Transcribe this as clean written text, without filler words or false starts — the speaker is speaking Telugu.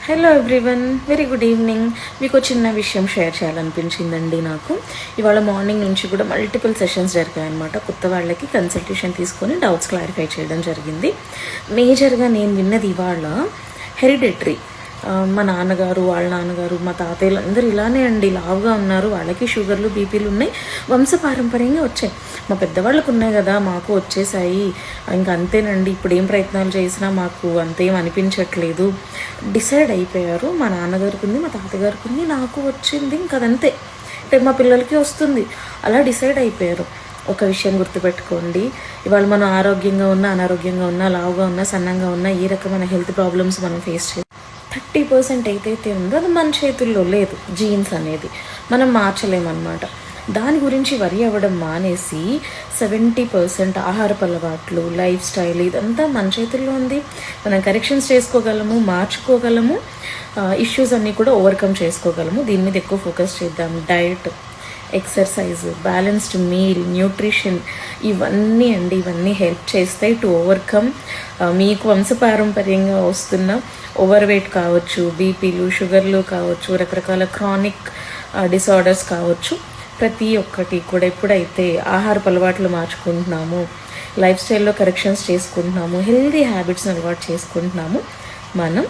Hello everyone, very good evening. మీకు చిన్న విషయం షేర్ చేయాలనిపించిందండి నాకు. ఇవాళ మార్నింగ్ నుంచి కూడా మల్టిపుల్ సెషన్స్ జరిగాయన్నమాట. కొత్త వాళ్ళకి కన్సల్టేషన్ తీసుకొని డౌట్స్ క్లారిఫై చేయడం జరిగింది. మేజర్గా నేను విన్నది ఇవాళ హెరిడిటరీ. మా నాన్నగారు, వాళ్ళ నాన్నగారు, మా తాతయ్యలు అందరూ ఇలానే అండి, లావుగా ఉన్నారు. వాళ్ళకి షుగర్లు, బీపీలు ఉన్నాయి, వంశపారంపర్యంగా వచ్చాయి. మా పెద్దవాళ్ళకు ఉన్నాయి కదా, మాకు వచ్చేసాయి, ఇంకా అంతేనండి. ఇప్పుడు ఏం ప్రయత్నాలు చేసినా మాకు అంతేం అనిపించట్లేదు. డిసైడ్ అయిపోయారు. మా నాన్నగారికి ఉంది, మా తాతగారికి ఉంది, నాకు వచ్చింది, ఇంకా అదంతే, అంటే మా పిల్లలకి వస్తుంది, అలా డిసైడ్ అయిపోయారు. ఒక విషయం గుర్తుపెట్టుకోండి, ఇవాళ మనం ఆరోగ్యంగా ఉన్నా, అనారోగ్యంగా ఉన్నా, లావుగా ఉన్నా, సన్నంగా ఉన్నా, ఏ రకమైన హెల్త్ ప్రాబ్లమ్స్ మనం ఫేస్ చేయాలి, 30% ఏదైతే ఉందో అది మన చేతుల్లో లేదు. జీన్స్ అనేది మనం మార్చలేమన్నమాట. దాని గురించి వరి అవ్వడం మానేసి 70% ఆహారపు అలవాట్లు, లైఫ్ స్టైల్, ఇదంతా మన చేతుల్లో ఉంది. మనం కరెక్షన్స్ చేసుకోగలము, మార్చుకోగలము, ఇష్యూస్ అన్నీ కూడా ఓవర్కమ్ చేసుకోగలము. దీని మీద ఎక్కువ ఫోకస్ చేద్దాం. Diet, exercise, balanced meal, nutrition, ఇవన్నీ హెల్ప్ చేస్తాయి టు ఓవర్కమ్ మీకు వంశపారంపర్యంగా వస్తున్న ఓవర్ వెయిట్ కావచ్చు, బీపీలు, షుగర్లు కావచ్చు, రకరకాల క్రానిక్ డిసార్డర్స్ కావచ్చు. ప్రతి ఒక్కటి కూడా ఎప్పుడైతే ఆహారపు అలవాట్లు మార్చుకుంటున్నాము, లైఫ్ స్టైల్లో కరెక్షన్స్ చేసుకుంటున్నాము, హెల్దీ హ్యాబిట్స్ని అలవాటు చేసుకుంటున్నాము, మనం